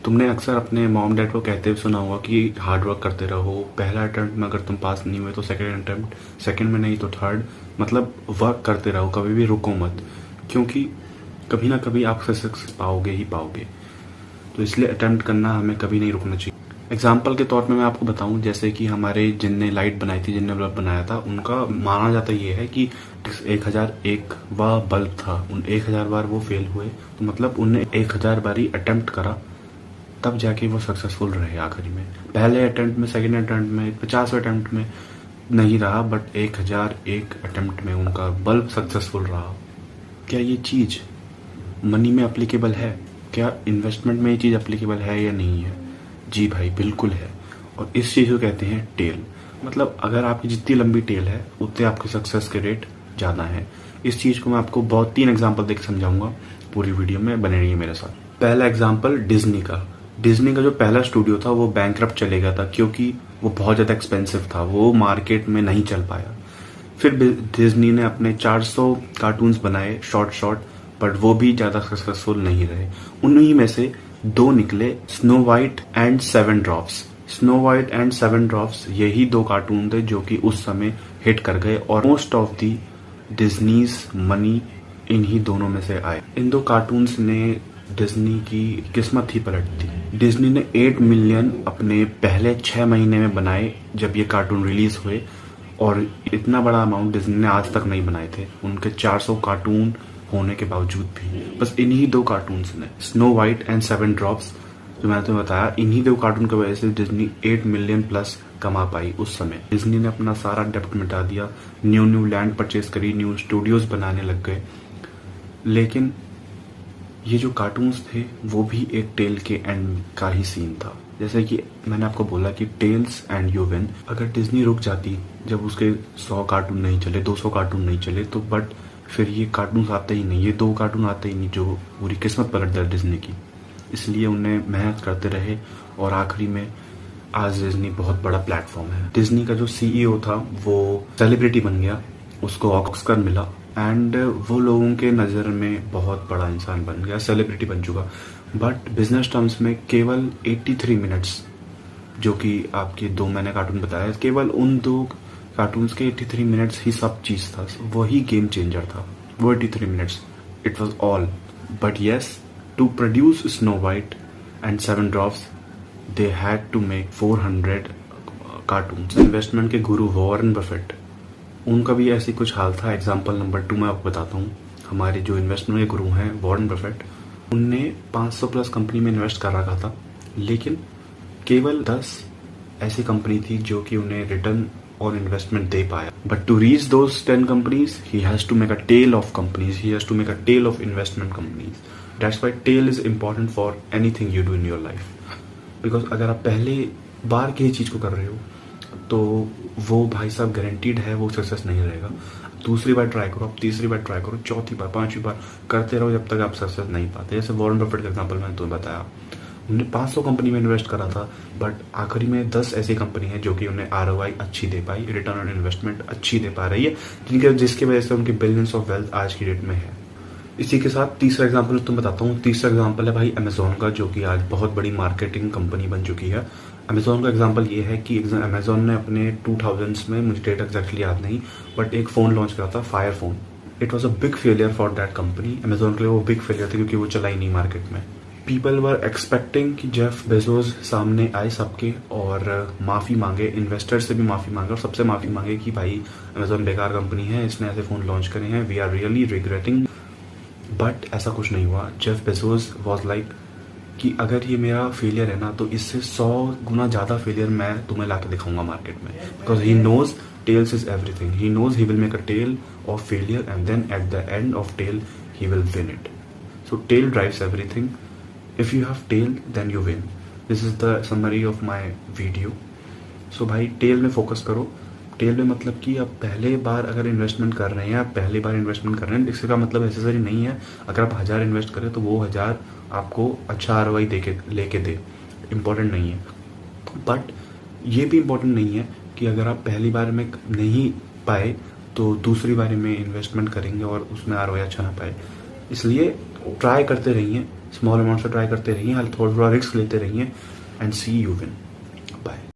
तुमने अक्सर अपने मॉम डैड को कहते हुए सुना होगा कि हार्ड वर्क करते रहो, पहला अटेम्प्ट में अगर तुम पास नहीं हुए तो सेकंड अटेम्प्ट, सेकंड में नहीं तो थर्ड, मतलब वर्क करते रहो, कभी भी रुको मत, क्योंकि कभी ना कभी आप सक्सेस पाओगे ही पाओगे। तो इसलिए अटेम्प्ट करना हमें कभी नहीं रुकना चाहिए। एग्जाम्पल के तौर पे मैं आपको बताऊं, जैसे कि हमारे जिनने लाइट बनाई थी, जिनने बल्ब बनाया था, उनका माना जाता ये है कि 1001 वह बल्ब था, उन 1000 बार वो फेल हुए, तो मतलब उनने 1000 बार ही अटेम्प्ट करा, तब जाके वो सक्सेसफुल रहे आखिरी में। पहले अटेम्प्ट में, सेकेंड अटेम्प्ट में, 50 अटेम्प्ट में नहीं रहा, बट 1001 अटेम्प्ट में उनका बल्ब सक्सेसफुल रहा। क्या ये चीज़ मनी में अप्लीकेबल है? क्या इन्वेस्टमेंट में ये चीज़ अप्लीकेबल है या नहीं है? जी भाई, बिल्कुल है। और इस चीज़ को कहते हैं टेल। मतलब अगर आपकी जितनी लंबी टेल है उतने आपके सक्सेस के रेट ज़्यादा है। इस चीज़ को मैं आपको बहुत 3 एग्जांपल देकर समझाऊंगा, पूरी वीडियो में बने रहिए मेरे साथ। पहला एग्जांपल डिज्नी का जो पहला स्टूडियो था वो बैंकरप्ट चले गया था, क्योंकि वो बहुत ज़्यादा एक्सपेंसिव था, वो मार्केट में नहीं चल पाया। फिर डिज्नी ने अपने 400 कार्टून्स बनाए शॉर्ट, बट वो भी ज़्यादा सक्सेसफुल नहीं रहे। उन्हीं में से 2 निकले, snow white and 7 drops. Snow white and 7 drops यही 2 कार्टून थे जो कि उस समय हिट कर गए, और मोस्ट ऑफ दी डिज्नीज मनी इन्हीं दोनों में से आए। इन 2 कार्टून्स ने डिज्नी की किस्मत ही पलट दी। डिज्नी ने 8 मिलियन अपने पहले 6 महीने में बनाए जब ये कार्टून रिलीज हुए, और इतना बड़ा अमाउंट डिज्नी ने आज तक नहीं बनाए थे, उनके 400 कार्टून होने के बावजूद भी। बस इन्हीं 2 कार्टून्स ने, स्नो वाइट एंड 7 ड्रॉप्स जो मैंने तुम्हें बताया, इन्हीं 2 कार्टून की वजह से डिज्नी 8 मिलियन प्लस कमा पाई उस समय। डिज्नी ने अपना सारा डेब्ट मिटा दिया, न्यू लैंड परचेज करी, न्यू स्टूडियोज बनाने लग गए। लेकिन ये जो कार्टून्स थे वो भी एक टेल के एंड का ही सीन था। जैसे कि मैंने आपको बोला कि टेल्स एंड यू विन। अगर डिज्नी रुक जाती जब उसके 100 कार्टून नहीं चले, 200 कार्टून नहीं चले, तो बट फिर ये कार्टून आते ही नहीं, ये 2 कार्टून आते ही नहीं जो पूरी किस्मत पलट जाए डिज्नी की। इसलिए उन्हें मेहनत करते रहे, और आखिरी में आज डिज्नी बहुत बड़ा प्लेटफॉर्म है। डिज्नी का जो सीईओ था वो सेलिब्रिटी बन गया, उसको ऑस्कर मिला, एंड वो लोगों के नज़र में बहुत बड़ा इंसान बन गया, सेलिब्रिटी बन चुका। बट बिजनेस टर्म्स में केवल 83 मिनट्स, जो कि आपके 2 मैंने कार्टून बताया, केवल उन 2 कार्टून्स के 83 मिनट्स ही सब चीज़ था, वही गेम चेंजर था। वो 83 minutes, it was all. But yes, to produce snow white and 7 drops they had to make 400 cartoons. Investment के गुरु वॉरेन बफेट, उनका भी ऐसी कुछ हाल था। एग्जाम्पल नंबर 2 मैं आपको बताता हूँ। हमारे जो इन्वेस्टमेंट के गुरु हैं वॉरेन बफेट, उनने 500 प्लस कंपनी में इन्वेस्ट कर रखा था, लेकिन केवल 10 ऐसी कंपनी थी जो कि उन्हें रिटर्न और इन्वेस्टमेंट दे पाया। But to reach those 10 companies he has to make a tale of companies, he has to make a tale of investment companies. That's why tale is important for anything you do in your life. Because अगर आप पहले बार किसी चीज़ को कर रहे हो तो वो भाई साहब गारंटीड है वो सक्सेस नहीं रहेगा। दूसरी बार ट्राई करो, आप तीसरी बार ट्राई करो, चौथी बार, 5वीं बार करते रहो जब तक आप सक्सेस नहीं पाते। जैसे वॉरेन बफेट का एग्जांपल मैंने तुम्हें बताया, उन्होंने 500 कंपनी में इन्वेस्ट करा था, बट आखिरी में 10 ऐसी कंपनी है जो कि उन्हें ROI अच्छी दे पाई, रिटर्न ऑन इन्वेस्टमेंट अच्छी दे पा रही है, जिसकी वजह से उनके बिलियंस ऑफ वेल्थ आज की डेट में है। इसी के साथ तीसरा एग्जांपल तुम बताता हूँ। तीसरा एग्जांपल है भाई अमेजोन का, जो कि आज बहुत बड़ी मार्केटिंग कंपनी बन चुकी है। अमेजोन का एग्जांपल ये है कि अमेजोन ने अपने 2000s में, मुझे डेट एग्जैक्टली याद नहीं, बट एक फ़ोन लॉन्च करा था, fire phone. It was a big failure for that company. Amazon के लिए वो बिग फेलियर था क्योंकि वो चला ही नहीं मार्केट में। पीपल वर एक्सपेक्टिंग कि जेफ बेजोस सामने आए सबके और माफ़ी मांगे, इन्वेस्टर से भी माफ़ी मांगे और सबसे माफ़ी मांगे कि भाई अमेजोन बेकार कंपनी है, इसने ऐसे फ़ोन लॉन्च करे हैं, we are really regretting. But ऐसा कुछ नहीं हुआ। जेफ बेजोस वॉज लाइक कि अगर ये मेरा फेलियर है ना, तो इससे 100 गुना ज़्यादा फेलियर मैं तुम्हें ला के दिखाऊंगा मार्केट में। Because he knows tales is everything, he knows he will make a tale of failure and then at the end of tale he will win it. So tale drives everything. If you have tale then you win. This is the summary of my video. So भाई tale में focus करो। Tell में मतलब कि आप पहले बार अगर investment कर रहे हैं, आप पहली बार इन्वेस्टमेंट कर रहे हैं, इसका मतलब नेसेसरी नहीं है अगर आप 1000 इन्वेस्ट करें तो वो 1000 आपको अच्छा ROI लेके दे, इम्पोर्टेंट नहीं है। बट ये भी इम्पोर्टेंट नहीं है कि अगर आप पहली बार में नहीं पाए तो दूसरी बार में इन्वेस्टमेंट करेंगे और उसमें ROI अच्छा ना पाए। इसलिए ट्राई करते रहिए, स्मॉल अमाउंट से ट्राई करते रहिए, थोड़ा थोड़ा रिस्क लेते रहिए and see you win. Bye.